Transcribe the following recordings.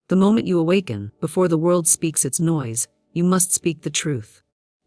The moment you awaken, before the world speaks its noise, you must speak the truth.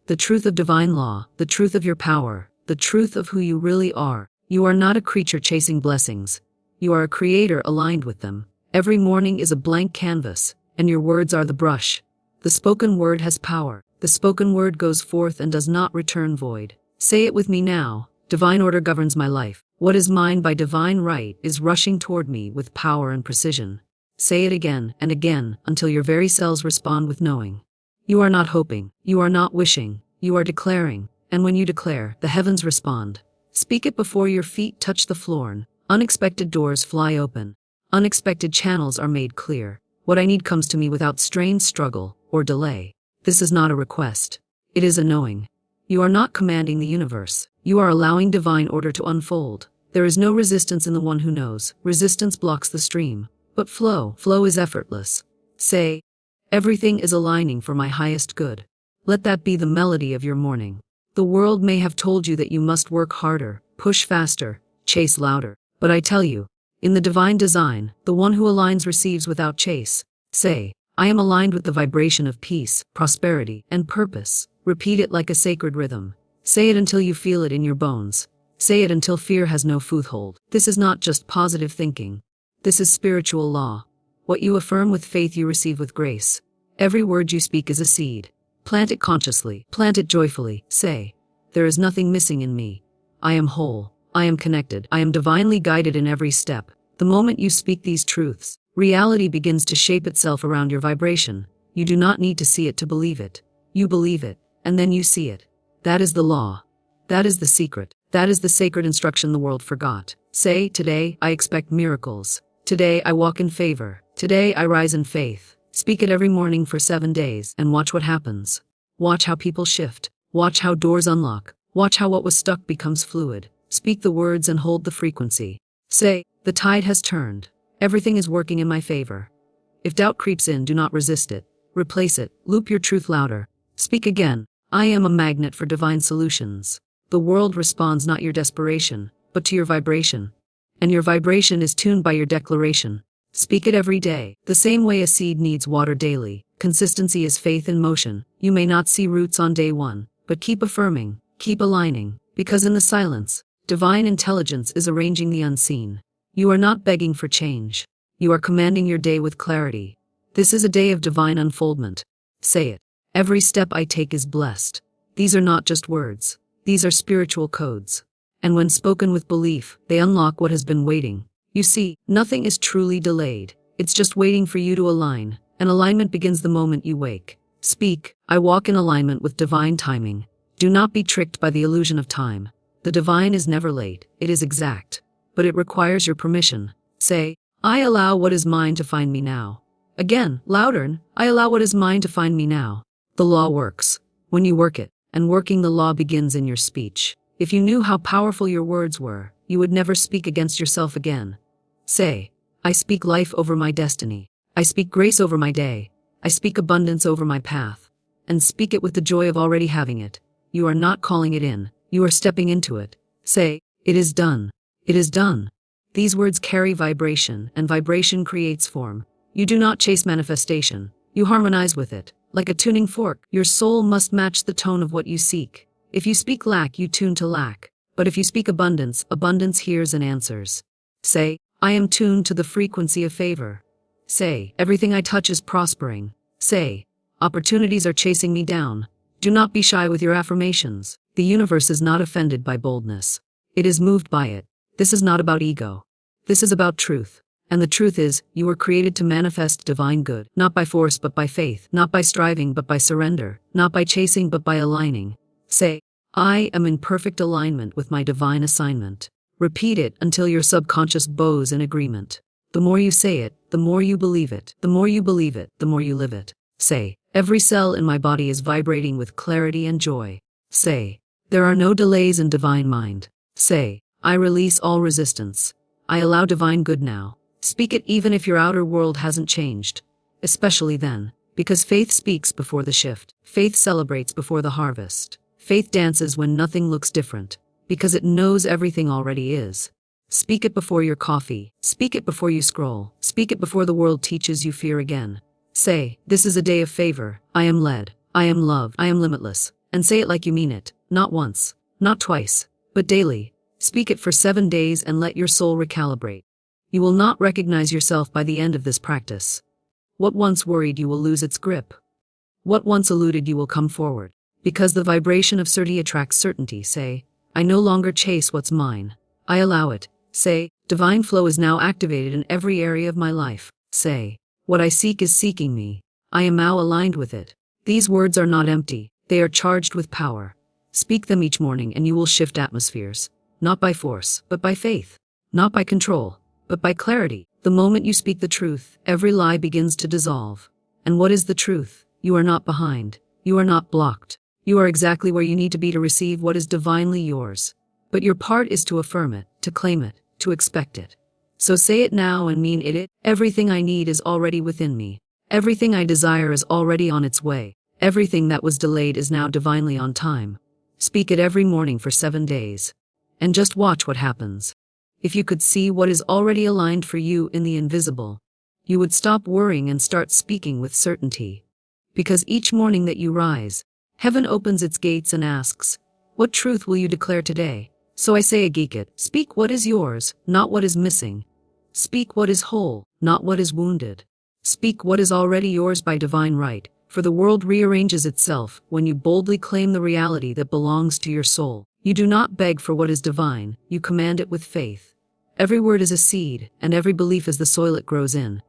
The truth of divine law, the truth of your power, the truth of who you really are. You are not a creature chasing blessings. You are a creator aligned with them. Every morning is a blank canvas, and your words are the brush. The spoken word has power. The spoken word goes forth and does not return void. Say it with me now. Divine order governs my life. What is mine by divine right is rushing toward me with power and precision. Say it again and again until your very cells respond with knowing. You are not hoping. You are not wishing. You are declaring. And when you declare, the heavens respond. Speak it before your feet touch the floor, and unexpected doors fly open. Unexpected channels are made clear. What I need comes to me without strain, struggle, or delay. This is not a request. It is a knowing. You are not commanding the universe. You are allowing divine order to unfold. There is no resistance in the one who knows. Resistance blocks the stream. But flow is effortless. Say, everything is aligning for my highest good. Let that be the melody of your morning. The world may have told you that you must work harder, push faster, chase louder. But I tell you, in the divine design, the one who aligns receives without chase. Say, I am aligned with the vibration of peace, prosperity, and purpose. Repeat it like a sacred rhythm. Say it until you feel it in your bones. Say it until fear has no foothold. This is not just positive thinking. This is spiritual law. What you affirm with faith you receive with grace. Every word you speak is a seed. Plant it consciously. Plant it joyfully. Say, there is nothing missing in me. I am whole. I am connected. I am divinely guided in every step. The moment you speak these truths, reality begins to shape itself around your vibration. You do not need to see it to believe it. You believe it, and then you see it. That is the law. That is the secret. That is the sacred instruction the world forgot. Say, today, I expect miracles. Today, I walk in favor. Today, I rise in faith. Speak it every morning for 7 days and watch what happens. Watch how people shift. Watch how doors unlock. Watch how what was stuck becomes fluid. Speak the words and hold the frequency. Say, the tide has turned. Everything is working in my favor. If doubt creeps in, do not resist it. Replace it. Loop your truth louder. Speak again. I am a magnet for divine solutions. The world responds not your desperation, but to your vibration. And your vibration is tuned by your declaration. Speak it every day. The same way a seed needs water daily. Consistency is faith in motion. You may not see roots on day one, but keep affirming, keep aligning, because in the silence, divine intelligence is arranging the unseen. You are not begging for change. You are commanding your day with clarity. This is a day of divine unfoldment. Say it. Every step I take is blessed. These are not just words. These are spiritual codes. And when spoken with belief, they unlock what has been waiting. You see, nothing is truly delayed. It's just waiting for you to align, and alignment begins the moment you wake. Speak, I walk in alignment with divine timing. Do not be tricked by the illusion of time. The divine is never late, it is exact. But it requires your permission. Say, I allow what is mine to find me now. Again, louder, I allow what is mine to find me now. The law works when you work it, and working the law begins in your speech. If you knew how powerful your words were, you would never speak against yourself again. Say, I speak life over my destiny. I speak grace over my day. I speak abundance over my path. And speak it with the joy of already having it. You are not calling it in. You are stepping into it. Say, it is done. It is done. These words carry vibration, and vibration creates form. You do not chase manifestation. You harmonize with it. Like a tuning fork, your soul must match the tone of what you seek. If you speak lack, you tune to lack. But if you speak abundance, abundance hears and answers. Say, I am tuned to the frequency of favor. Say, everything I touch is prospering. Say, opportunities are chasing me down. Do not be shy with your affirmations. The universe is not offended by boldness. It is moved by it. This is not about ego. This is about truth. And the truth is, you were created to manifest divine good, not by force but by faith, not by striving but by surrender, not by chasing but by aligning. Say, I am in perfect alignment with my divine assignment. Repeat it until your subconscious bows in agreement. The more you say it, the more you believe it. The more you believe it, the more you live it. Say, every cell in my body is vibrating with clarity and joy. Say, there are no delays in divine mind. Say, I release all resistance. I allow divine good now. Speak it even if your outer world hasn't changed. Especially then, because faith speaks before the shift. Faith celebrates before the harvest. Faith dances when nothing looks different, because it knows everything already is. Speak it before your coffee. Speak it before you scroll. Speak it before the world teaches you fear again. Say, this is a day of favor. I am led. I am loved. I am limitless. And say it like you mean it. Not once. Not twice. But daily. Speak it for 7 days and let your soul recalibrate. You will not recognize yourself by the end of this practice. What once worried you will lose its grip. What once eluded you will come forward. Because the vibration of certainty attracts certainty. Say, I no longer chase what's mine. I allow it. Say, divine flow is now activated in every area of my life. Say, what I seek is seeking me. I am now aligned with it. These words are not empty. They are charged with power. Speak them each morning and you will shift atmospheres. Not by force, but by faith. Not by control, but by clarity. The moment you speak the truth, every lie begins to dissolve. And what is the truth? You are not behind. You are not blocked. You are exactly where you need to be to receive what is divinely yours. But your part is to affirm it, to claim it, to expect it. So say it now and mean it. Everything I need is already within me. Everything I desire is already on its way. Everything that was delayed is now divinely on time. Speak it every morning for 7 days. And just watch what happens. If you could see what is already aligned for you in the invisible, you would stop worrying and start speaking with certainty. Because each morning that you rise, heaven opens its gates and asks, what truth will you declare today? So I say geek it. Speak what is yours, not what is missing. Speak what is whole, not what is wounded. Speak what is already yours by divine right, for the world rearranges itself when you boldly claim the reality that belongs to your soul. You do not beg for what is divine, you command it with faith. Every word is a seed, and every belief is the soil it grows in.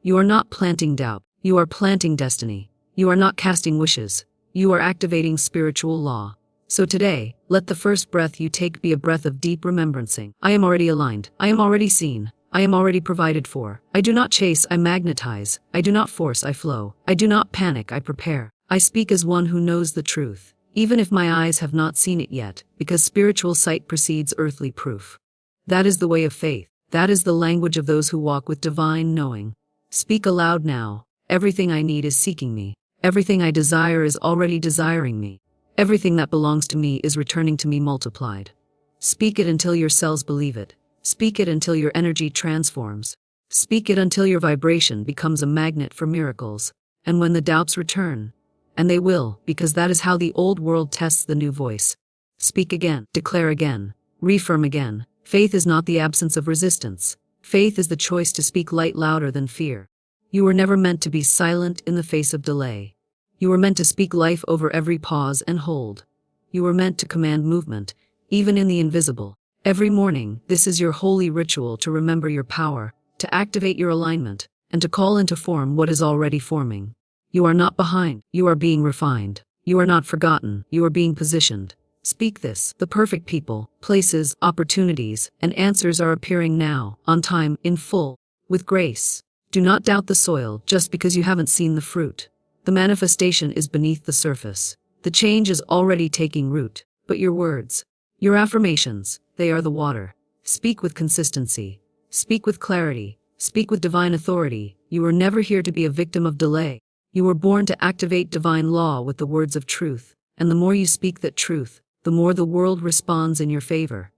You are not planting doubt, you are planting destiny. You are not casting wishes, you are activating spiritual law. So today, let the first breath you take be a breath of deep remembrancing. I am already aligned. I am already seen. I am already provided for. I do not chase, I magnetize. I do not force, I flow. I do not panic, I prepare. I speak as one who knows the truth, even if my eyes have not seen it yet, because spiritual sight precedes earthly proof. That is the way of faith. That is the language of those who walk with divine knowing. Speak aloud now. Everything I need is seeking me. Everything I desire is already desiring me. Everything that belongs to me is returning to me multiplied. Speak it until your cells believe it. Speak it until your energy transforms. Speak it until your vibration becomes a magnet for miracles. And when the doubts return, and they will, because that is how the old world tests the new voice. Speak again, declare again, reaffirm again. Faith is not the absence of resistance. Faith is the choice to speak light louder than fear. You were never meant to be silent in the face of delay. You were meant to speak life over every pause and hold. You were meant to command movement, even in the invisible. Every morning, this is your holy ritual to remember your power, to activate your alignment, and to call into form what is already forming. You are not behind, you are being refined. You are not forgotten, you are being positioned. Speak this. The perfect people, places, opportunities, and answers are appearing now, on time, in full, with grace. Do not doubt the soil just because you haven't seen the fruit. The manifestation is beneath the surface. The change is already taking root. But your words, your affirmations, they are the water. Speak with consistency. Speak with clarity. Speak with divine authority. You were never here to be a victim of delay. You were born to activate divine law with the words of truth. And the more you speak that truth, the more the world responds in your favor.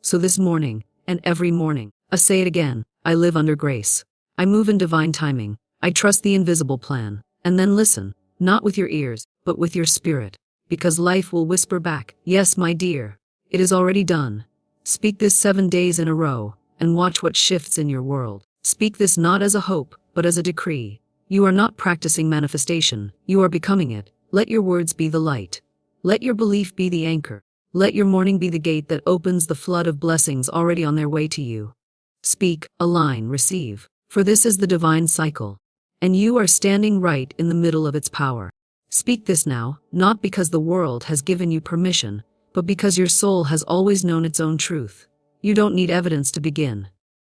So this morning, and every morning, I say it again, I live under grace. I move in divine timing. I trust the invisible plan. And then listen, not with your ears, but with your spirit. Because life will whisper back, yes, my dear, it is already done. Speak this 7 days in a row, and watch what shifts in your world. Speak this not as a hope, but as a decree. You are not practicing manifestation, you are becoming it. Let your words be the light. Let your belief be the anchor. Let your morning be the gate that opens the flood of blessings already on their way to you. Speak, align, receive. For this is the divine cycle. And you are standing right in the middle of its power. Speak this now, not because the world has given you permission, but because your soul has always known its own truth. You don't need evidence to begin.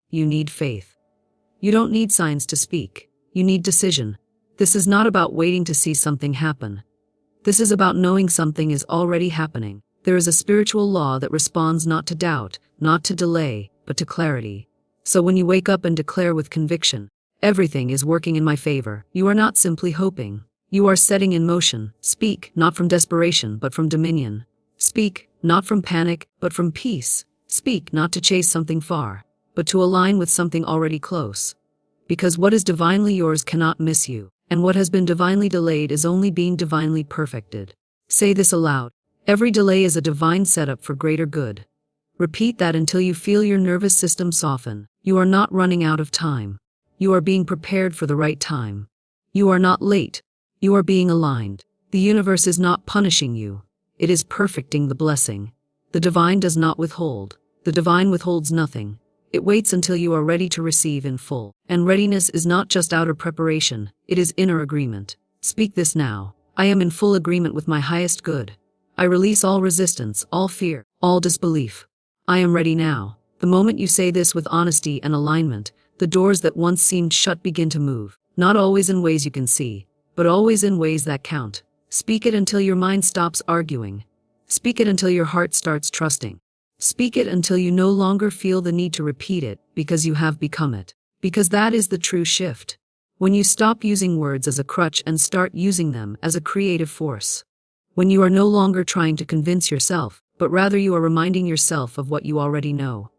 You need faith. You don't need signs to speak. You need decision. This is not about waiting to see something happen. This is about knowing something is already happening. There is a spiritual law that responds not to doubt, not to delay, but to clarity. So when you wake up and declare with conviction, everything is working in my favor, you are not simply hoping. You are setting in motion. Speak, not from desperation, but from dominion. Speak, not from panic, but from peace. Speak not to chase something far, but to align with something already close. Because what is divinely yours cannot miss you, and what has been divinely delayed is only being divinely perfected. Say this aloud. Every delay is a divine setup for greater good. Repeat that until you feel your nervous system soften. You are not running out of time. You are being prepared for the right time. You are not late. You are being aligned. The universe is not punishing you. It is perfecting the blessing. The divine does not withhold. The divine withholds nothing. It waits until you are ready to receive in full. And readiness is not just outer preparation, it is inner agreement. Speak this now. I am in full agreement with my highest good. I release all resistance, all fear, all disbelief. I am ready now. The moment you say this with honesty and alignment, the doors that once seemed shut begin to move. Not always in ways you can see, but always in ways that count. Speak it until your mind stops arguing. Speak it until your heart starts trusting. Speak it until you no longer feel the need to repeat it, because you have become it. Because that is the true shift. When you stop using words as a crutch and start using them as a creative force. When you are no longer trying to convince yourself, but rather you are reminding yourself of what you already know.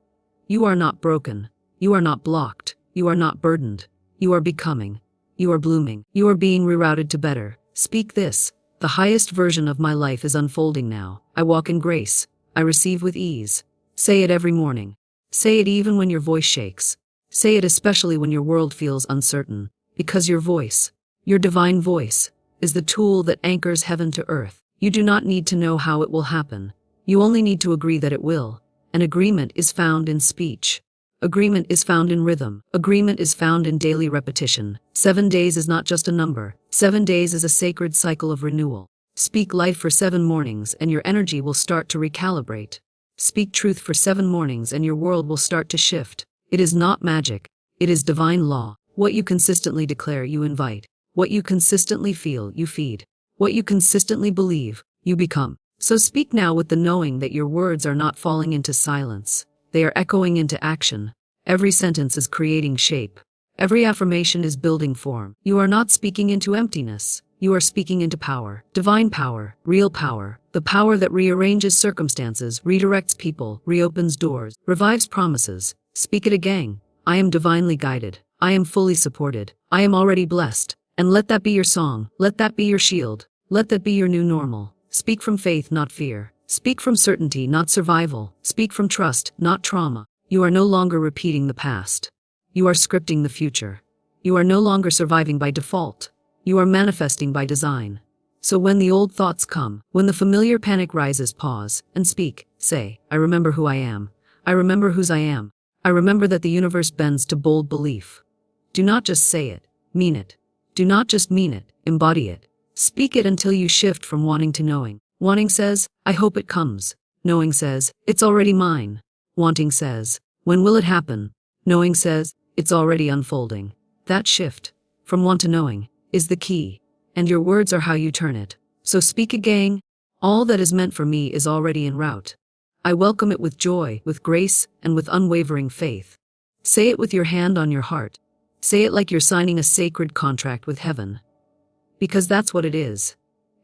You are not broken. You are not blocked. You are not burdened. You are becoming. You are blooming. You are being rerouted to better. Speak this. The highest version of my life is unfolding now. I walk in grace. I receive with ease. Say it every morning. Say it even when your voice shakes. Say it especially when your world feels uncertain. Because your voice, your divine voice, is the tool that anchors heaven to earth. You do not need to know how it will happen. You only need to agree that it will. And agreement is found in speech. Agreement is found in rhythm. Agreement is found in daily repetition. 7 days is not just a number. 7 days is a sacred cycle of renewal. Speak life for 7 mornings and your energy will start to recalibrate. Speak truth for 7 mornings and your world will start to shift. It is not magic. It is divine law. What you consistently declare, you invite. What you consistently feel, you feed. What you consistently believe, you become. So speak now with the knowing that your words are not falling into silence. They are echoing into action. Every sentence is creating shape. Every affirmation is building form. You are not speaking into emptiness. You are speaking into power. Divine power, real power. The power that rearranges circumstances, redirects people, reopens doors, revives promises. Speak it again. I am divinely guided. I am fully supported. I am already blessed. And let that be your song. Let that be your shield. Let that be your new normal. Speak from faith, not fear. Speak from certainty, not survival. Speak from trust, not trauma. You are no longer repeating the past. You are scripting the future. You are no longer surviving by default. You are manifesting by design. So when the old thoughts come, when the familiar panic rises, pause and speak. Say, I remember who I am. I remember whose I am. I remember that the universe bends to bold belief. Do not just say it, mean it. Do not just mean it, embody it. Speak it until you shift from wanting to knowing. Wanting says, I hope it comes. Knowing says, it's already mine. Wanting says, when will it happen? Knowing says, it's already unfolding. That shift, from want to knowing, is the key. And your words are how you turn it. So speak again. All that is meant for me is already en route. I welcome it with joy, with grace, and with unwavering faith. Say it with your hand on your heart. Say it like you're signing a sacred contract with heaven. Because that's what it is.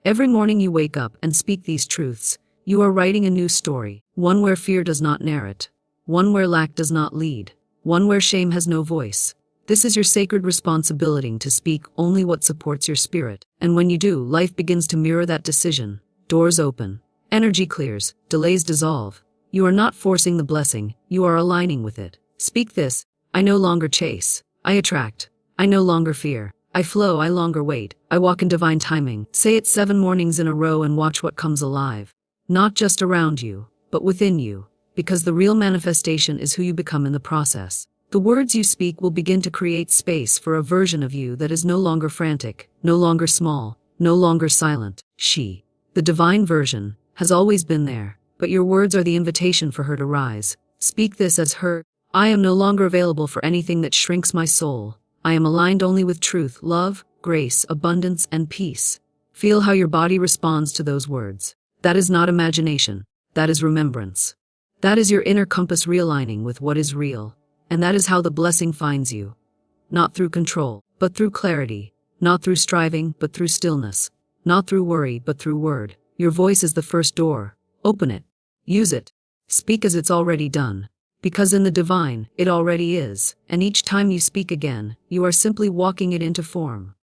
Every morning you wake up and speak these truths, you are writing a new story, one where fear does not narrate, one where lack does not lead, one where shame has no voice. This is your sacred responsibility to speak only what supports your spirit. And when you do, life begins to mirror that decision. Doors open. Energy clears. Delays dissolve. You are not forcing the blessing. You are aligning with it. Speak this. I no longer chase. I attract. I no longer fear. I flow. I longer wait. I walk in divine timing. Say it 7 mornings in a row and watch what comes alive. Not just around you, but within you. Because the real manifestation is who you become in the process. The words you speak will begin to create space for a version of you that is no longer frantic, no longer small, no longer silent. She, the divine version, has always been there, but your words are the invitation for her to rise. Speak this as her. I am no longer available for anything that shrinks my soul. I am aligned only with truth, love, grace, abundance, and peace. Feel how your body responds to those words. That is not imagination. That is remembrance. That is your inner compass realigning with what is real. And that is how the blessing finds you. Not through control, but through clarity. Not through striving, but through stillness. Not through worry, but through word. Your voice is the first door. Open it. Use it. Speak as it's already done. Because in the divine, it already is, and each time you speak again, you are simply walking it into form.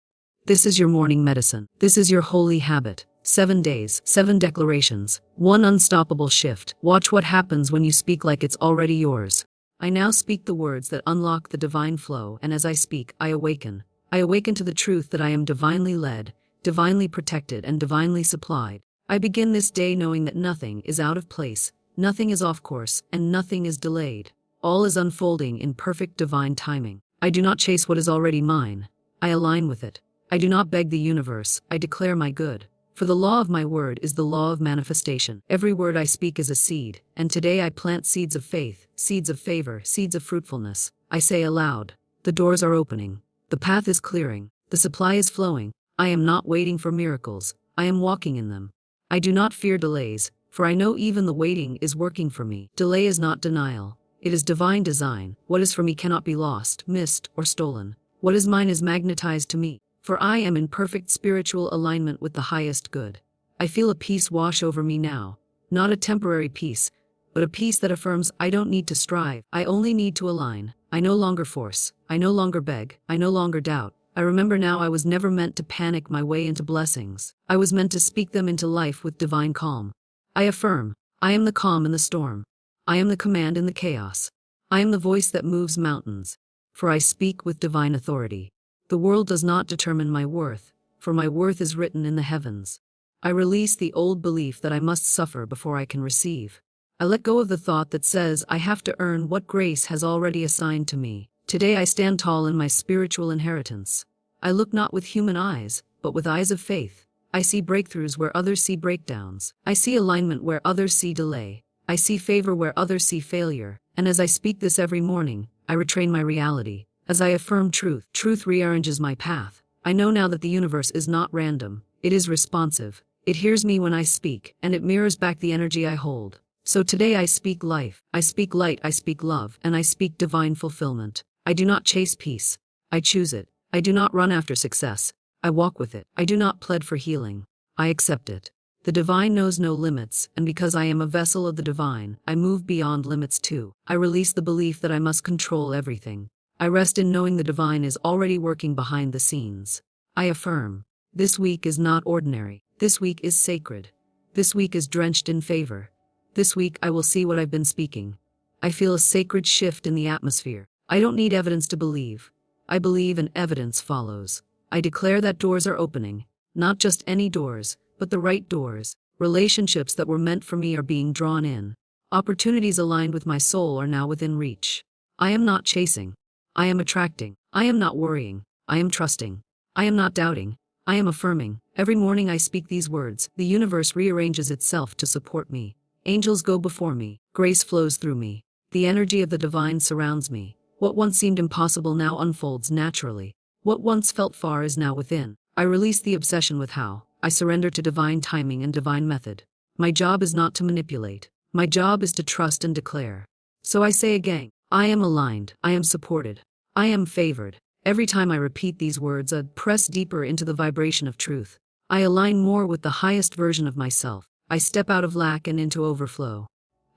This is your morning medicine. This is your holy habit. 7 days, 7 declarations, 1 unstoppable shift. Watch what happens when you speak like it's already yours. I now speak the words that unlock the divine flow, and as I speak, I awaken. I awaken to the truth that I am divinely led, divinely protected, and divinely supplied. I begin this day knowing that nothing is out of place, nothing is off course, and nothing is delayed. All is unfolding in perfect divine timing. I do not chase what is already mine. I align with it. I do not beg the universe, I declare my good. For the law of my word is the law of manifestation. Every word I speak is a seed, and today I plant seeds of faith, seeds of favor, seeds of fruitfulness. I say aloud, the doors are opening. The path is clearing. The supply is flowing. I am not waiting for miracles. I am walking in them. I do not fear delays, for I know even the waiting is working for me. Delay is not denial. It is divine design. What is for me cannot be lost, missed, or stolen. What is mine is magnetized to me. For I am in perfect spiritual alignment with the highest good. I feel a peace wash over me now. Not a temporary peace, but a peace that affirms I don't need to strive. I only need to align. I no longer force. I no longer beg. I no longer doubt. I remember now I was never meant to panic my way into blessings. I was meant to speak them into life with divine calm. I affirm, I am the calm in the storm. I am the command in the chaos. I am the voice that moves mountains. For I speak with divine authority. The world does not determine my worth, for my worth is written in the heavens. I release the old belief that I must suffer before I can receive. I let go of the thought that says I have to earn what grace has already assigned to me. Today I stand tall in my spiritual inheritance. I look not with human eyes, but with eyes of faith. I see breakthroughs where others see breakdowns. I see alignment where others see delay. I see favor where others see failure. And as I speak this every morning, I retrain my reality. As I affirm truth, truth rearranges my path. I know now that the universe is not random. It is responsive. It hears me when I speak, and it mirrors back the energy I hold. So today I speak life, I speak light, I speak love, and I speak divine fulfillment. I do not chase peace. I choose it. I do not run after success. I walk with it. I do not plead for healing. I accept it. The divine knows no limits, and because I am a vessel of the divine, I move beyond limits too. I release the belief that I must control everything. I rest in knowing the divine is already working behind the scenes. I affirm, this week is not ordinary. This week is sacred. This week is drenched in favor. This week I will see what I've been speaking. I feel a sacred shift in the atmosphere. I don't need evidence to believe. I believe and evidence follows. I declare that doors are opening. Not just any doors, but the right doors. Relationships that were meant for me are being drawn in. Opportunities aligned with my soul are now within reach. I am not chasing. I am attracting. I am not worrying. I am trusting. I am not doubting. I am affirming. Every morning I speak these words. The universe rearranges itself to support me. Angels go before me. Grace flows through me. The energy of the divine surrounds me. What once seemed impossible now unfolds naturally. What once felt far is now within. I release the obsession with how. I surrender to divine timing and divine method. My job is not to manipulate. My job is to trust and declare. So I say again, I am aligned. I am supported. I am favored. Every time I repeat these words, I press deeper into the vibration of truth. I align more with the highest version of myself. I step out of lack and into overflow.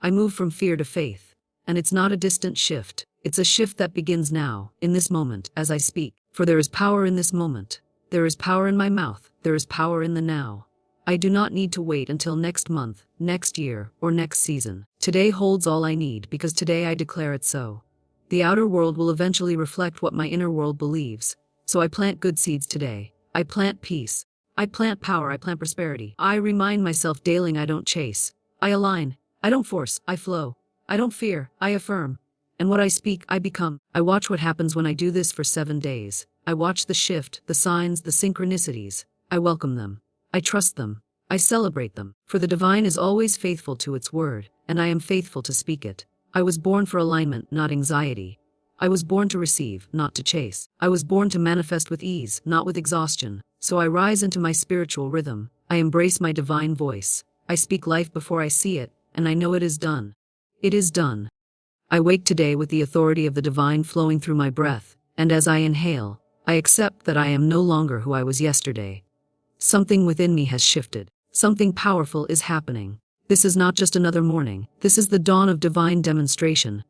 I move from fear to faith. And it's not a distant shift. It's a shift that begins now, in this moment, as I speak. For there is power in this moment. There is power in my mouth. There is power in the now. I do not need to wait until next month, next year, or next season. Today holds all I need because today I declare it so. The outer world will eventually reflect what my inner world believes. So I plant good seeds today. I plant peace. I plant power. I plant prosperity. I remind myself daily I don't chase. I align. I don't force. I flow. I don't fear. I affirm. And what I speak, I become. I watch what happens when I do this for 7 days. I watch the shift, the signs, the synchronicities. I welcome them. I trust them. I celebrate them. For the divine is always faithful to its word, and I am faithful to speak it. I was born for alignment, not anxiety. I was born to receive, not to chase. I was born to manifest with ease, not with exhaustion. So I rise into my spiritual rhythm. I embrace my divine voice. I speak life before I see it, and I know it is done. It is done. I wake today with the authority of the divine flowing through my breath, and as I inhale, I accept that I am no longer who I was yesterday. Something within me has shifted. Something powerful is happening. This is not just another morning. This is the dawn of divine demonstration.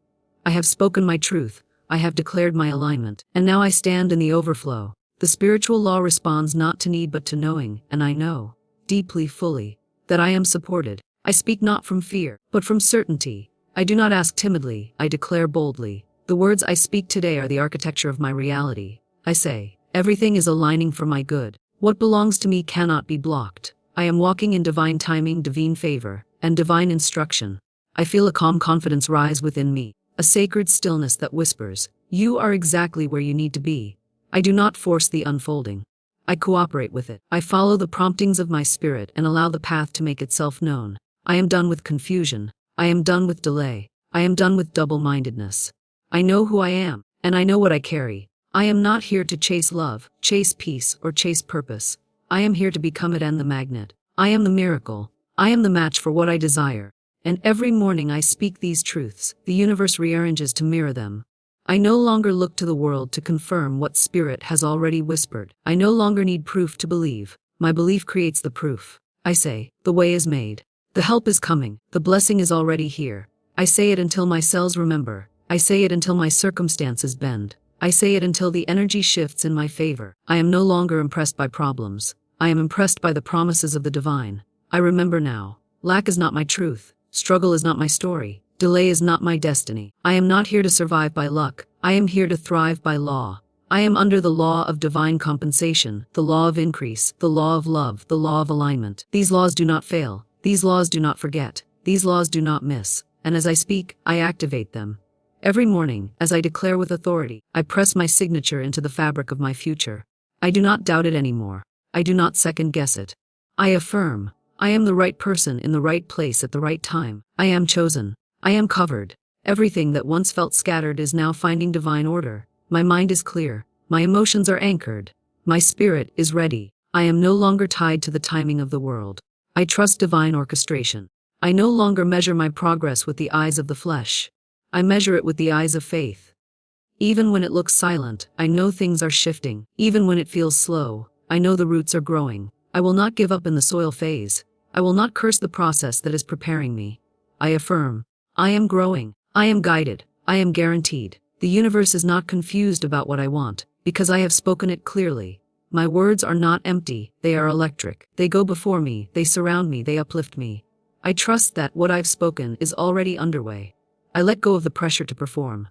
I have spoken my truth. I have declared my alignment. And now I stand in the overflow. The spiritual law responds not to need but to knowing, and I know, deeply, fully, that I am supported. I speak not from fear, but from certainty. I do not ask timidly, I declare boldly. The words I speak today are the architecture of my reality. I say, everything is aligning for my good. What belongs to me cannot be blocked. I am walking in divine timing, divine favor, and divine instruction. I feel a calm confidence rise within me, a sacred stillness that whispers, you are exactly where you need to be. I do not force the unfolding. I cooperate with it. I follow the promptings of my spirit and allow the path to make itself known. I am done with confusion. I am done with delay. I am done with double-mindedness. I know who I am, and I know what I carry. I am not here to chase love, chase peace, or chase purpose. I am here to become it and the magnet. I am the miracle. I am the match for what I desire. And every morning I speak these truths. The universe rearranges to mirror them. I no longer look to the world to confirm what spirit has already whispered. I no longer need proof to believe. My belief creates the proof. I say, the way is made. The help is coming. The blessing is already here. I say it until my cells remember. I say it until my circumstances bend. I say it until the energy shifts in my favor. I am no longer impressed by problems. I am impressed by the promises of the divine. I remember now. Lack is not my truth. Struggle is not my story. Delay is not my destiny. I am not here to survive by luck. I am here to thrive by law. I am under the law of divine compensation, the law of increase, the law of love, the law of alignment. These laws do not fail. These laws do not forget. These laws do not miss. And as I speak, I activate them. Every morning, as I declare with authority, I press my signature into the fabric of my future. I do not doubt it anymore. I do not second-guess it. I affirm, I am the right person in the right place at the right time. I am chosen. I am covered. Everything that once felt scattered is now finding divine order. My mind is clear. My emotions are anchored. My spirit is ready. I am no longer tied to the timing of the world. I trust divine orchestration. I no longer measure my progress with the eyes of the flesh. I measure it with the eyes of faith. Even when it looks silent, I know things are shifting. Even when it feels slow, I know the roots are growing. I will not give up in the soil phase. I will not curse the process that is preparing me. I affirm, I am growing. I am guided. I am guaranteed. The universe is not confused about what I want, because I have spoken it clearly. My words are not empty, they are electric. They go before me, they surround me, they uplift me. I trust that what I've spoken is already underway. I let go of the pressure to perform.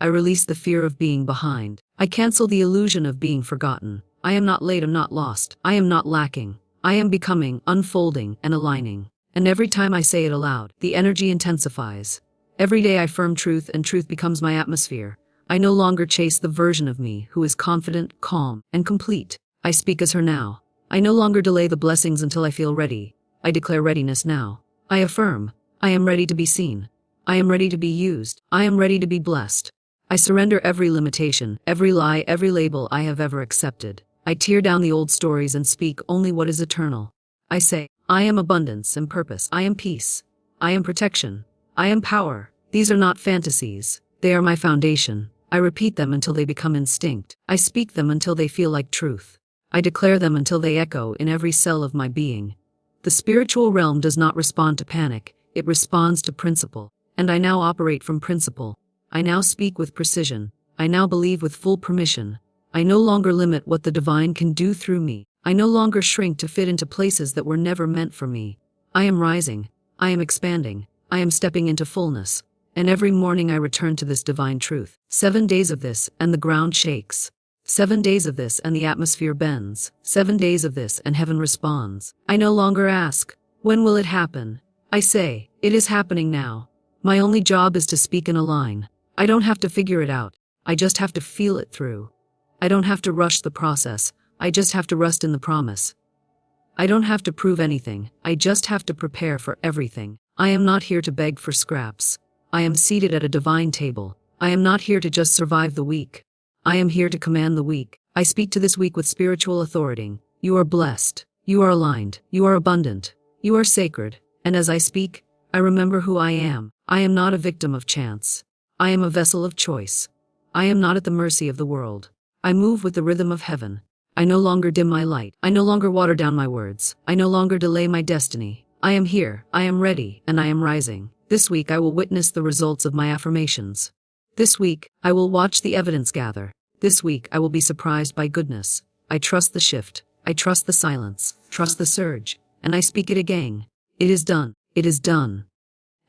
I release the fear of being behind. I cancel the illusion of being forgotten. I am not late, I'm not lost. I am not lacking. I am becoming, unfolding, and aligning. And every time I say it aloud, the energy intensifies. Every day I affirm truth and truth becomes my atmosphere. I no longer chase the version of me who is confident, calm, and complete. I speak as her now. I no longer delay the blessings until I feel ready. I declare readiness now. I affirm, I am ready to be seen. I am ready to be used. I am ready to be blessed. I surrender every limitation, every lie, every label I have ever accepted. I tear down the old stories and speak only what is eternal. I say, I am abundance and purpose. I am peace. I am protection. I am power. These are not fantasies. They are my foundation. I repeat them until they become instinct. I speak them until they feel like truth. I declare them until they echo in every cell of my being. The spiritual realm does not respond to panic. It responds to principle. And I now operate from principle. I now speak with precision. I now believe with full permission. I no longer limit what the divine can do through me. I no longer shrink to fit into places that were never meant for me. I am rising. I am expanding. I am stepping into fullness. And every morning I return to this divine truth. 7 days of this, and the ground shakes. 7 days of this, and the atmosphere bends. 7 days of this, and heaven responds. I no longer ask, when will it happen? I say, it is happening now. My only job is to speak and align. I don't have to figure it out. I just have to feel it through. I don't have to rush the process. I just have to rest in the promise. I don't have to prove anything. I just have to prepare for everything. I am not here to beg for scraps. I am seated at a divine table. I am not here to just survive the week. I am here to command the week. I speak to this week with spiritual authority. You are blessed. You are aligned. You are abundant. You are sacred. And as I speak, I remember who I am. I am not a victim of chance. I am a vessel of choice. I am not at the mercy of the world. I move with the rhythm of heaven. I no longer dim my light. I no longer water down my words. I no longer delay my destiny. I am here, I am ready, and I am rising. This week I will witness the results of my affirmations. This week, I will watch the evidence gather. This week I will be surprised by goodness. I trust the shift. I trust the silence. Trust the surge. And I speak it again. It is done. It is done.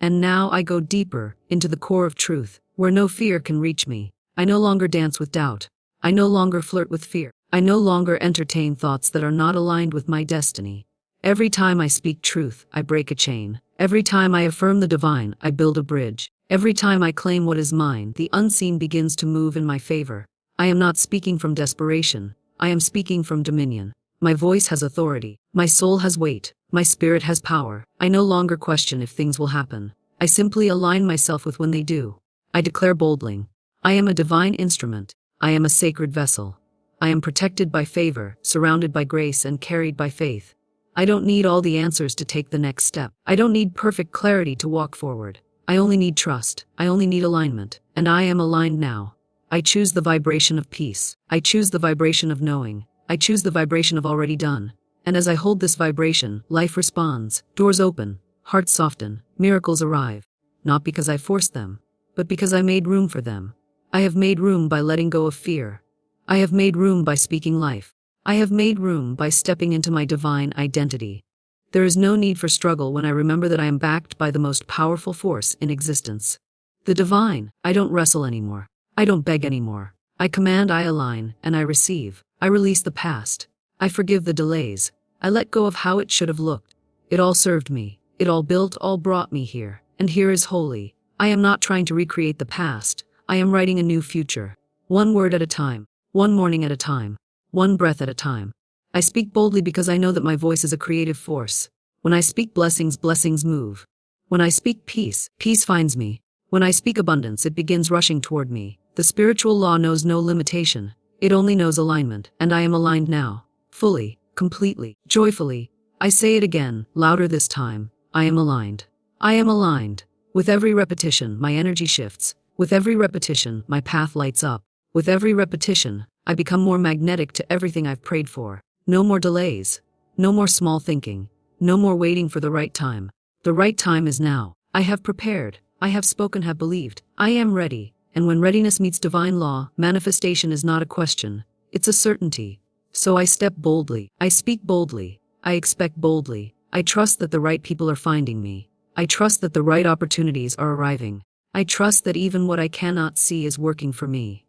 And now I go deeper, into the core of truth, where no fear can reach me. I no longer dance with doubt. I no longer flirt with fear. I no longer entertain thoughts that are not aligned with my destiny. Every time I speak truth, I break a chain. Every time I affirm the divine, I build a bridge. Every time I claim what is mine, the unseen begins to move in my favor. I am not speaking from desperation. I am speaking from dominion. My voice has authority. My soul has weight. My spirit has power. I no longer question if things will happen. I simply align myself with when they do. I declare boldly, I am a divine instrument. I am a sacred vessel. I am protected by favor, surrounded by grace, and carried by faith. I don't need all the answers to take the next step. I don't need perfect clarity to walk forward. I only need trust. I only need alignment. And I am aligned now. I choose the vibration of peace. I choose the vibration of knowing. I choose the vibration of already done. And as I hold this vibration, life responds, doors open, hearts soften, miracles arrive. Not because I forced them, but because I made room for them. I have made room by letting go of fear. I have made room by speaking life. I have made room by stepping into my divine identity. There is no need for struggle when I remember that I am backed by the most powerful force in existence. The divine. I don't wrestle anymore. I don't beg anymore. I command, I align, and I receive. I release the past. I forgive the delays. I let go of how it should have looked. It all served me. It all built, all brought me here. And here is holy. I am not trying to recreate the past. I am writing a new future. One word at a time. One morning at a time. One breath at a time. I speak boldly because I know that my voice is a creative force. When I speak blessings, blessings move. When I speak peace, peace finds me. When I speak abundance, it begins rushing toward me. The spiritual law knows no limitation. It only knows alignment, and I am aligned now. Fully, completely, joyfully. I say it again, louder this time. I am aligned. I am aligned. With every repetition, my energy shifts. With every repetition, my path lights up. With every repetition, I become more magnetic to everything I've prayed for. No more delays. No more small thinking. No more waiting for the right time. The right time is now. I have prepared. I have spoken, have believed. I am ready. And when readiness meets divine law, manifestation is not a question. It's a certainty. So I step boldly. I speak boldly. I expect boldly. I trust that the right people are finding me. I trust that the right opportunities are arriving. I trust that even what I cannot see is working for me.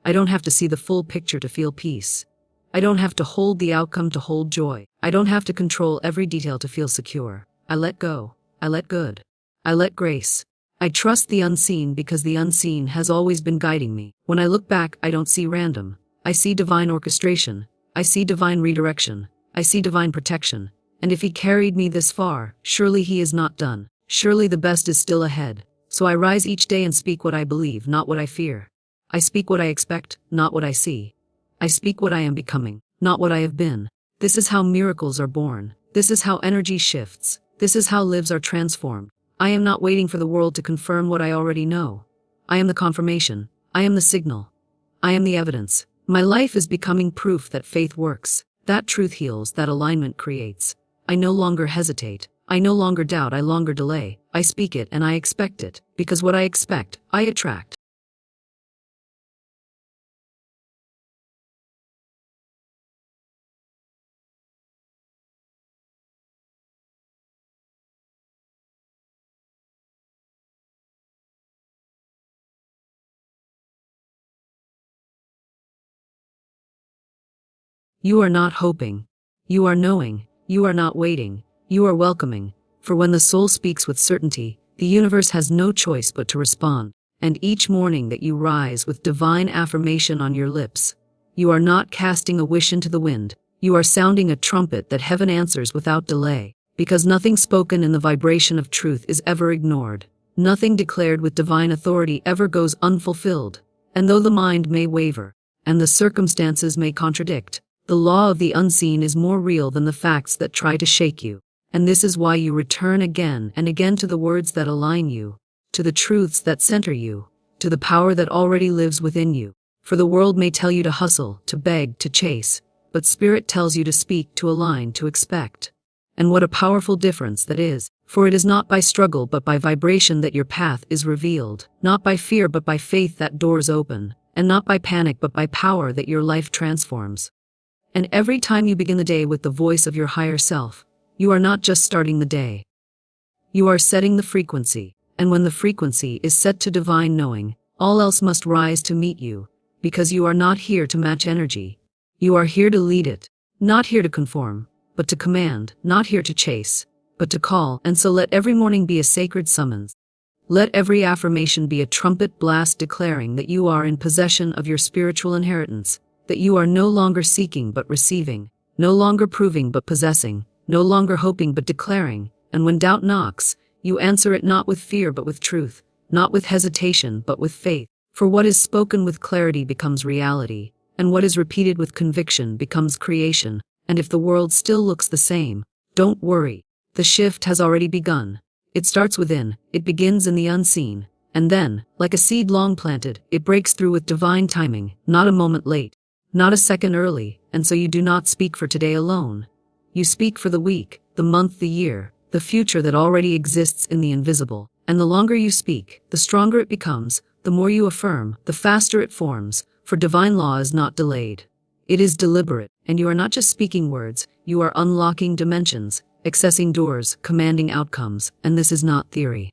I don't have to see the full picture to feel peace. I don't have to hold the outcome to hold joy. I don't have to control every detail to feel secure. I let go. I let good. I let grace. I trust the unseen because the unseen has always been guiding me. When I look back, I don't see random. I see divine orchestration. I see divine redirection. I see divine protection. And if he carried me this far, surely he is not done. Surely the best is still ahead. So I rise each day and speak what I believe, not what I fear. I speak what I expect, not what I see. I speak what I am becoming, not what I have been. This is how miracles are born. This is how energy shifts. This is how lives are transformed. I am not waiting for the world to confirm what I already know. I am the confirmation. I am the signal. I am the evidence. My life is becoming proof that faith works, that truth heals, that alignment creates. I no longer hesitate. I no longer doubt. I longer delay. I speak it and I expect it, because what I expect, I attract. You are not hoping. You are knowing. You are not waiting. You are welcoming. For when the soul speaks with certainty, the universe has no choice but to respond. And each morning that you rise with divine affirmation on your lips, you are not casting a wish into the wind. You are sounding a trumpet that heaven answers without delay. Because nothing spoken in the vibration of truth is ever ignored. Nothing declared with divine authority ever goes unfulfilled. And though the mind may waver, and the circumstances may contradict, the law of the unseen is more real than the facts that try to shake you. And this is why you return again and again to the words that align you, to the truths that center you, to the power that already lives within you. For the world may tell you to hustle, to beg, to chase, but spirit tells you to speak, to align, to expect. And what a powerful difference that is. For it is not by struggle but by vibration that your path is revealed, not by fear but by faith that doors open, and not by panic but by power that your life transforms. And every time you begin the day with the voice of your higher self, you are not just starting the day. You are setting the frequency, and when the frequency is set to divine knowing, all else must rise to meet you, because you are not here to match energy. You are here to lead it, not here to conform, but to command, not here to chase, but to call. And so let every morning be a sacred summons. Let every affirmation be a trumpet blast declaring that you are in possession of your spiritual inheritance, that you are no longer seeking but receiving, no longer proving but possessing, no longer hoping but declaring, and when doubt knocks, you answer it not with fear but with truth, not with hesitation but with faith. For what is spoken with clarity becomes reality, and what is repeated with conviction becomes creation. And if the world still looks the same, don't worry. The shift has already begun. It starts within, it begins in the unseen, and then, like a seed long planted, it breaks through with divine timing, not a moment late, not a second early. And so you do not speak for today alone. You speak for the week, the month, the year, the future that already exists in the invisible. And the longer you speak, the stronger it becomes, the more you affirm, the faster it forms, for divine law is not delayed. It is deliberate, and you are not just speaking words, you are unlocking dimensions, accessing doors, commanding outcomes, and this is not theory.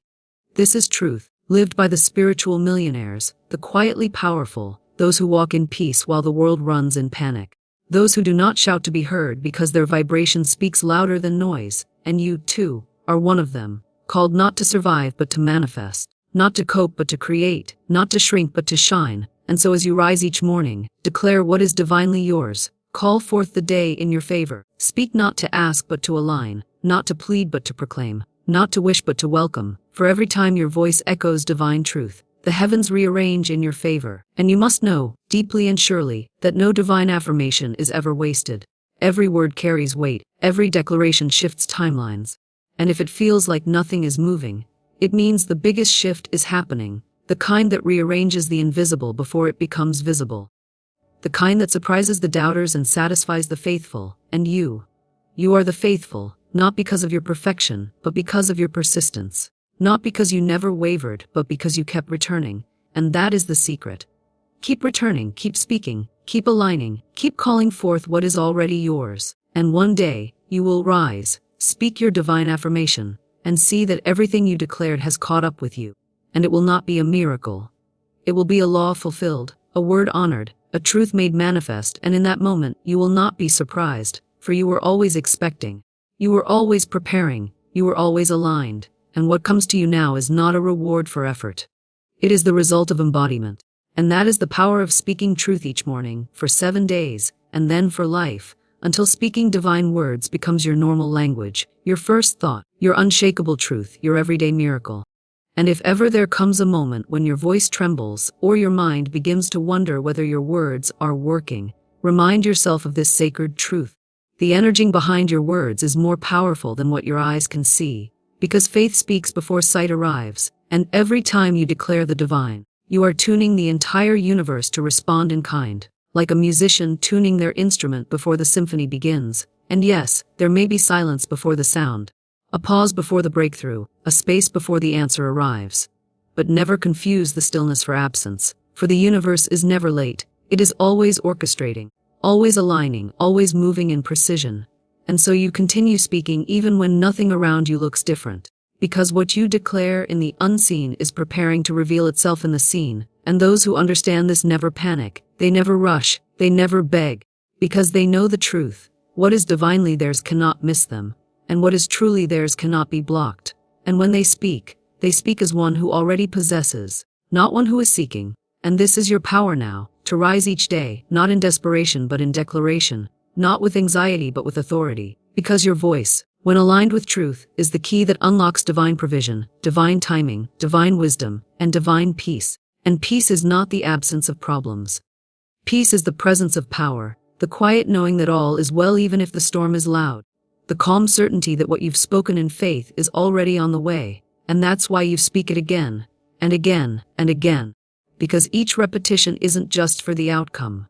This is truth, lived by the spiritual millionaires, the quietly powerful, those who walk in peace while the world runs in panic. Those who do not shout to be heard because their vibration speaks louder than noise, and you, too, are one of them, called not to survive but to manifest, not to cope but to create, not to shrink but to shine. And so as you rise each morning, declare what is divinely yours, call forth the day in your favor, speak not to ask but to align, not to plead but to proclaim, not to wish but to welcome, for every time your voice echoes divine truth, the heavens rearrange in your favor. And you must know, deeply and surely, that no divine affirmation is ever wasted. Every word carries weight, every declaration shifts timelines. And if it feels like nothing is moving, it means the biggest shift is happening, the kind that rearranges the invisible before it becomes visible. The kind that surprises the doubters and satisfies the faithful. And you are the faithful, not because of your perfection, but because of your persistence. Not because you never wavered, but because you kept returning. And that is the secret. Keep returning, keep speaking, keep aligning, keep calling forth what is already yours. And one day, you will rise, speak your divine affirmation, and see that everything you declared has caught up with you. And it will not be a miracle. It will be a law fulfilled, a word honored, a truth made manifest, and in that moment, you will not be surprised, for you were always expecting. You were always preparing, you were always aligned, and what comes to you now is not a reward for effort. It is the result of embodiment. And that is the power of speaking truth each morning, for 7 days, and then for life, until speaking divine words becomes your normal language, your first thought, your unshakable truth, your everyday miracle. And if ever there comes a moment when your voice trembles, or your mind begins to wonder whether your words are working, remind yourself of this sacred truth. The energy behind your words is more powerful than what your eyes can see, because faith speaks before sight arrives, and every time you declare the divine, you are tuning the entire universe to respond in kind, like a musician tuning their instrument before the symphony begins. And yes, there may be silence before the sound, a pause before the breakthrough, a space before the answer arrives. But never confuse the stillness for absence, for the universe is never late, it is always orchestrating, always aligning, always moving in precision. And so you continue speaking even when nothing around you looks different, because what you declare in the unseen is preparing to reveal itself in the seen. And those who understand this never panic, they never rush, they never beg, because they know the truth. What is divinely theirs cannot miss them, and what is truly theirs cannot be blocked. And when they speak as one who already possesses, not one who is seeking. And this is your power now, to rise each day, not in desperation but in declaration, not with anxiety but with authority, because your voice, when aligned with truth, is the key that unlocks divine provision, divine timing, divine wisdom, and divine peace. And peace is not the absence of problems. Peace is the presence of power, the quiet knowing that all is well even if the storm is loud, the calm certainty that what you've spoken in faith is already on the way, and that's why you speak it again, and again, and again, because each repetition isn't just for the outcome.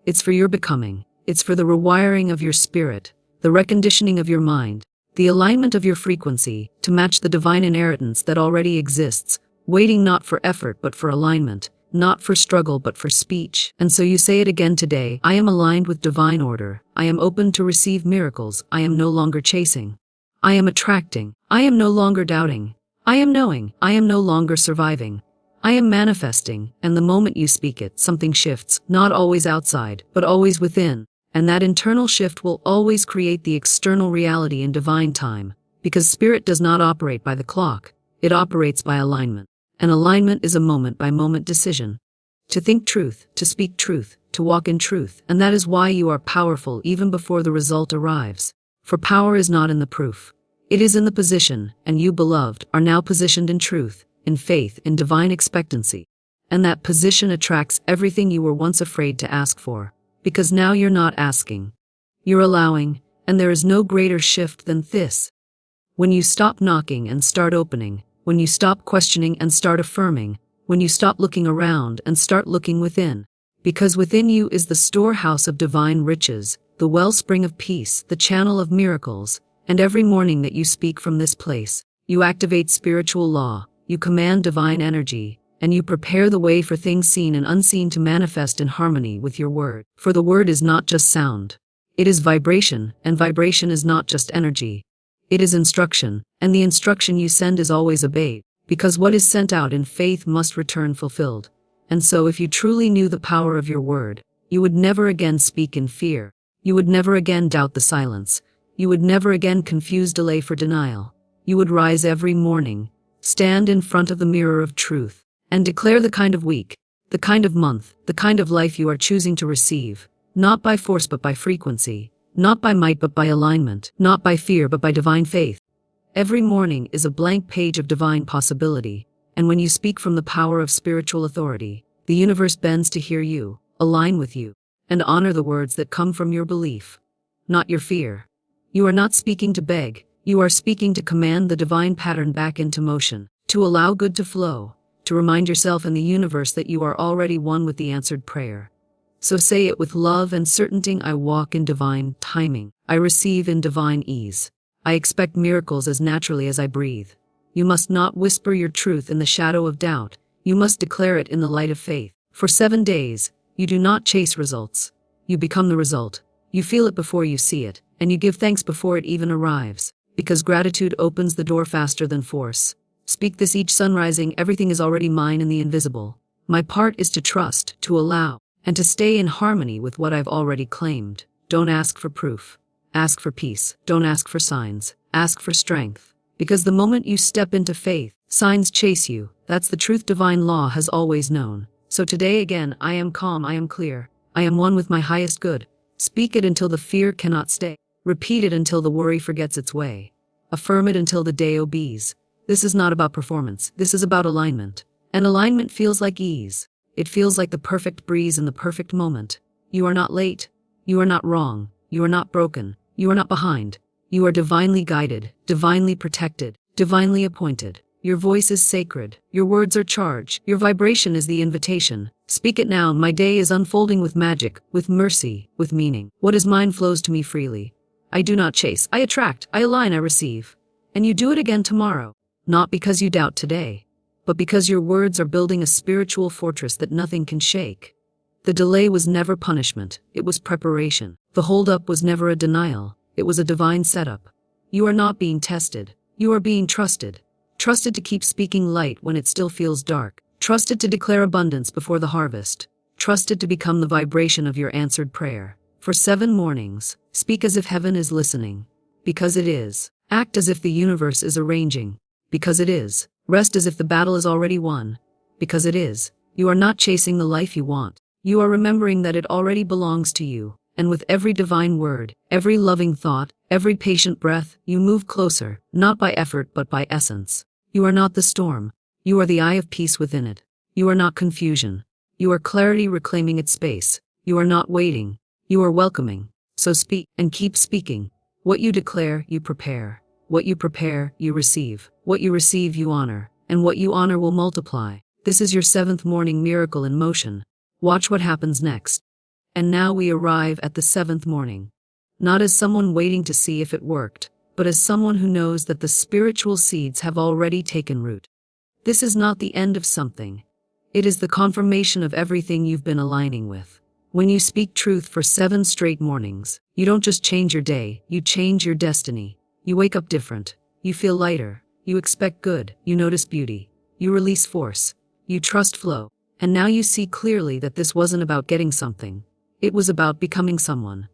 It's for your becoming, it's for the rewiring of your spirit, the reconditioning of your mind, the alignment of your frequency, to match the divine inheritance that already exists, waiting not for effort but for alignment, not for struggle but for speech. And so you say it again today: I am aligned with divine order. I am open to receive miracles. I am no longer chasing. I am attracting. I am no longer doubting. I am knowing. I am no longer surviving. I am manifesting. And the moment you speak it, something shifts, not always outside, but always within. And that internal shift will always create the external reality in divine time, because spirit does not operate by the clock, it operates by alignment. And alignment is a moment-by-moment decision. To think truth, to speak truth, to walk in truth. And that is why you are powerful even before the result arrives. For power is not in the proof. It is in the position, and you, beloved, are now positioned in truth, in faith, in divine expectancy. And that position attracts everything you were once afraid to ask for. Because now you're not asking. You're allowing, and there is no greater shift than this. When you stop knocking and start opening, when you stop questioning and start affirming, when you stop looking around and start looking within. Because within you is the storehouse of divine riches, the wellspring of peace, the channel of miracles. And every morning that you speak from this place, you activate spiritual law, you command divine energy, and you prepare the way for things seen and unseen to manifest in harmony with your word. For the word is not just sound. It is vibration, and vibration is not just energy. It is instruction, and the instruction you send is always obeyed, because what is sent out in faith must return fulfilled. And so if you truly knew the power of your word, you would never again speak in fear. You would never again doubt the silence. You would never again confuse delay for denial. You would rise every morning, stand in front of the mirror of truth, and declare the kind of week, the kind of month, the kind of life you are choosing to receive, not by force but by frequency, not by might but by alignment, not by fear but by divine faith. Every morning is a blank page of divine possibility, and when you speak from the power of spiritual authority, the universe bends to hear you, align with you, and honor the words that come from your belief, not your fear. You are not speaking to beg, you are speaking to command the divine pattern back into motion, to allow good to flow, to remind yourself and the universe that you are already one with the answered prayer. So say it with love and certainty: I walk in divine timing. I receive in divine ease. I expect miracles as naturally as I breathe. You must not whisper your truth in the shadow of doubt. You must declare it in the light of faith. For 7 days, you do not chase results. You become the result. You feel it before you see it, and you give thanks before it even arrives. Because gratitude opens the door faster than force. Speak this each sun rising: everything is already mine in the invisible. My part is to trust, to allow, and to stay in harmony with what I've already claimed. Don't ask for proof. Ask for peace. Don't ask for signs. Ask for strength. Because the moment you step into faith, signs chase you. That's the truth divine law has always known. So today again, I am calm, I am clear. I am one with my highest good. Speak it until the fear cannot stay. Repeat it until the worry forgets its way. Affirm it until the day obeys. This is not about performance. This is about alignment. And alignment feels like ease. It feels like the perfect breeze in the perfect moment. You are not late. You are not wrong. You are not broken. You are not behind. You are divinely guided, divinely protected, divinely appointed. Your voice is sacred. Your words are charged. Your vibration is the invitation. Speak it now. My day is unfolding with magic, with mercy, with meaning. What is mine flows to me freely. I do not chase. I attract. I align. I receive. And you do it again tomorrow. Not because you doubt today, but because your words are building a spiritual fortress that nothing can shake. The delay was never punishment. It was preparation. The holdup was never a denial. It was a divine setup. You are not being tested. You are being trusted. Trusted to keep speaking light when it still feels dark. Trusted to declare abundance before the harvest. Trusted to become the vibration of your answered prayer. For 7 mornings, speak as if heaven is listening. Because it is. Act as if the universe is arranging. Because it is. Rest as if the battle is already won. Because it is. You are not chasing the life you want. You are remembering that it already belongs to you. And with every divine word, every loving thought, every patient breath, you move closer, not by effort but by essence. You are not the storm. You are the eye of peace within it. You are not confusion. You are clarity reclaiming its space. You are not waiting. You are welcoming. So speak, and keep speaking. What you declare, you prepare. What you prepare, you receive. What you receive, you honor. And what you honor will multiply. This is your 7th morning miracle in motion. Watch what happens next. And now we arrive at the 7th morning. Not as someone waiting to see if it worked, but as someone who knows that the spiritual seeds have already taken root. This is not the end of something. It is the confirmation of everything you've been aligning with. When you speak truth for 7 straight mornings, you don't just change your day, you change your destiny. You wake up different. You feel lighter. You expect good. You notice beauty. You release force. You trust flow. And now you see clearly that this wasn't about getting something. It was about becoming someone.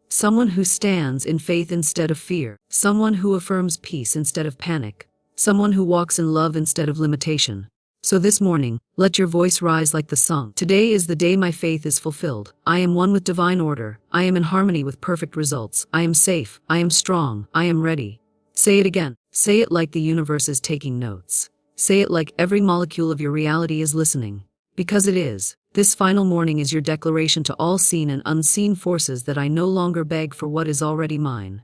Someone who stands in faith instead of fear. Someone who affirms peace instead of panic. Someone who walks in love instead of limitation. So this morning, let your voice rise like the song. Today is the day my faith is fulfilled. I am one with divine order. I am in harmony with perfect results. I am safe. I am strong. I am ready. Say it again. Say it like the universe is taking notes. Say it like every molecule of your reality is listening. Because it is. This final morning is your declaration to all seen and unseen forces that I no longer beg for what is already mine.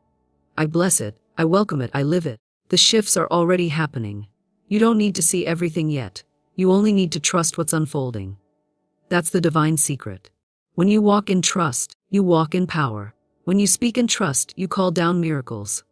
I bless it. I welcome it. I live it. The shifts are already happening. You don't need to see everything yet. You only need to trust what's unfolding. That's the divine secret. When you walk in trust, you walk in power. When you speak in trust, you call down miracles.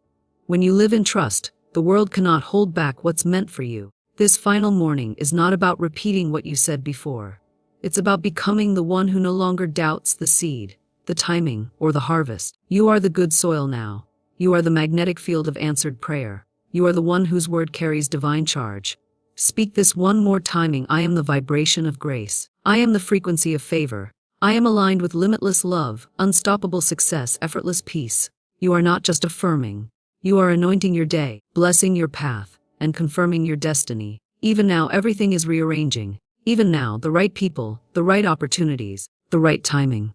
When you live in trust, the world cannot hold back what's meant for you. This final morning is not about repeating what you said before. It's about becoming the one who no longer doubts the seed, the timing, or the harvest. You are the good soil now. You are the magnetic field of answered prayer. You are the one whose word carries divine charge. Speak this one more timing. I am the vibration of grace. I am the frequency of favor. I am aligned with limitless love, unstoppable success, effortless peace. You are not just affirming. You are anointing your day, blessing your path, and confirming your destiny. Even now, everything is rearranging. Even now, the right people, the right opportunities, the right timing.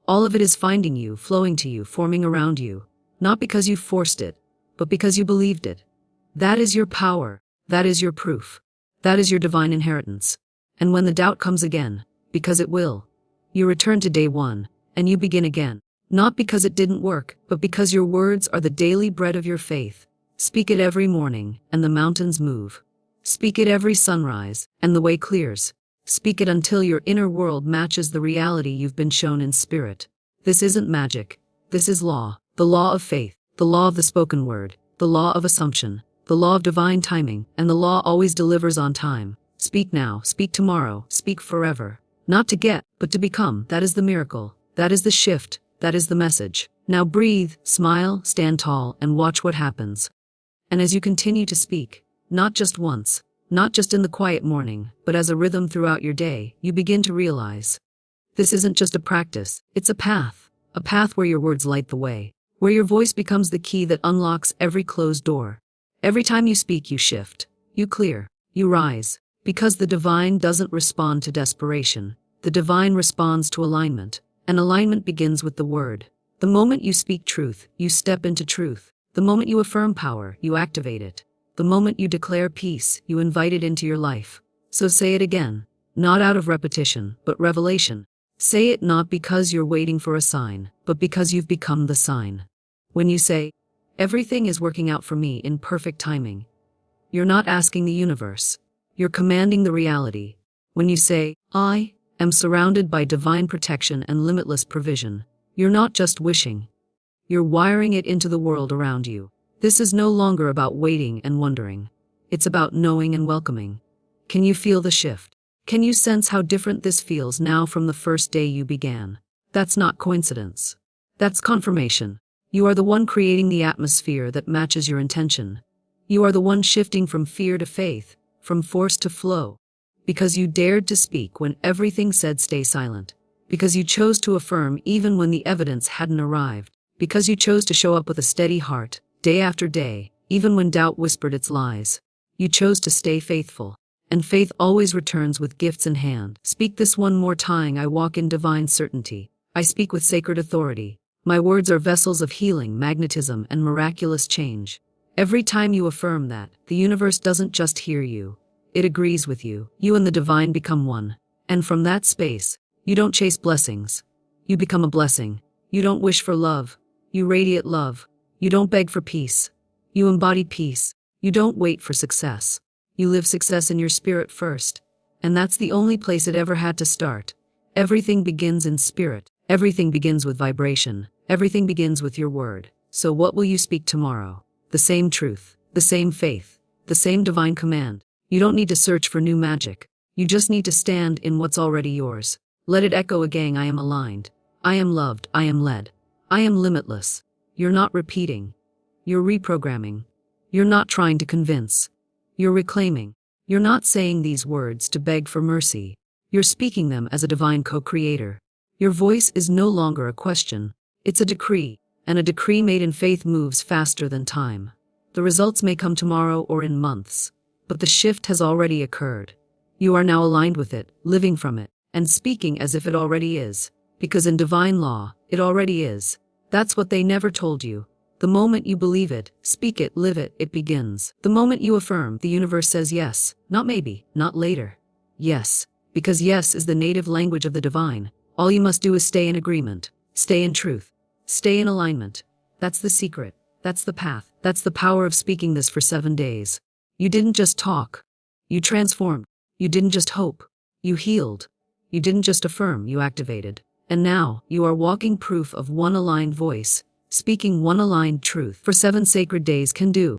All of it is finding you, flowing to you, forming around you. Not because you forced it, but because you believed it. That is your power. That is your proof. That is your divine inheritance. And when the doubt comes again, because it will, you return to day one, and you begin again. Not because it didn't work, but because your words are the daily bread of your faith. Speak it every morning, and the mountains move. Speak it every sunrise, and the way clears. Speak it until your inner world matches the reality you've been shown in spirit. This isn't magic. This is law. The law of faith. The law of the spoken word. The law of assumption. The law of divine timing, and the law always delivers on time. Speak now, speak tomorrow, speak forever. Not to get, but to become. That is the miracle. That is the shift. That is the message. Now breathe, smile, stand tall, and watch what happens. And as you continue to speak, not just once, not just in the quiet morning, but as a rhythm throughout your day, you begin to realize. This isn't just a practice, it's a path where your words light the way, where your voice becomes the key that unlocks every closed door. Every time you speak, you shift, you clear, you rise, because the divine doesn't respond to desperation. The divine responds to alignment, and alignment begins with the word. The moment you speak truth, you step into truth. The moment you affirm power, you activate it. The moment you declare peace, you invite it into your life. So say it again, not out of repetition, but revelation. Say it not because you're waiting for a sign, but because you've become the sign. When you say, everything is working out for me in perfect timing, you're not asking the universe. You're commanding the reality. When you say, I am surrounded by divine protection and limitless provision, you're not just wishing. You're wiring it into the world around you. This is no longer about waiting and wondering. It's about knowing and welcoming. Can you feel the shift? Can you sense how different this feels now from the first day you began? That's not coincidence. That's confirmation. You are the one creating the atmosphere that matches your intention. You are the one shifting from fear to faith, from force to flow. Because you dared to speak when everything said stay silent. Because you chose to affirm even when the evidence hadn't arrived. Because you chose to show up with a steady heart, day after day, even when doubt whispered its lies. You chose to stay faithful. And faith always returns with gifts in hand. Speak this one more time. I walk in divine certainty. I speak with sacred authority. My words are vessels of healing, magnetism, and miraculous change. Every time you affirm that, the universe doesn't just hear you. It agrees with you. You and the divine become one. And from that space, you don't chase blessings. You become a blessing. You don't wish for love. You radiate love. You don't beg for peace. You embody peace. You don't wait for success. You live success in your spirit first. And that's the only place it ever had to start. Everything begins in spirit. Everything begins with vibration. Everything begins with your word. So what will you speak tomorrow? the same truth, the same faith, the same divine command. You don't need to search for new magic. You just need to stand in what's already yours. Let it echo again. I am aligned. I am loved. I am led. I am limitless. You're not repeating. You're reprogramming. You're not trying to convince. You're reclaiming. You're not saying these words to beg for mercy. You're speaking them as a divine co-creator. Your voice is no longer a question. It's a decree, and a decree made in faith moves faster than time. The results may come tomorrow or in months, but the shift has already occurred. You are now aligned with it, living from it, and speaking as if it already is. Because in divine law, it already is. That's what they never told you. The moment you believe it, speak it, live it, it begins. The moment you affirm, the universe says yes, not maybe, not later. Yes, because yes is the native language of the divine. All you must do is stay in agreement, stay in truth, stay in alignment. That's the secret. That's the path. That's the power of speaking this for 7 days. You didn't just talk. You transformed. You didn't just hope. You healed. You didn't just affirm, you activated. And now, you are walking proof of one aligned voice, speaking one aligned truth for 7 sacred days can do.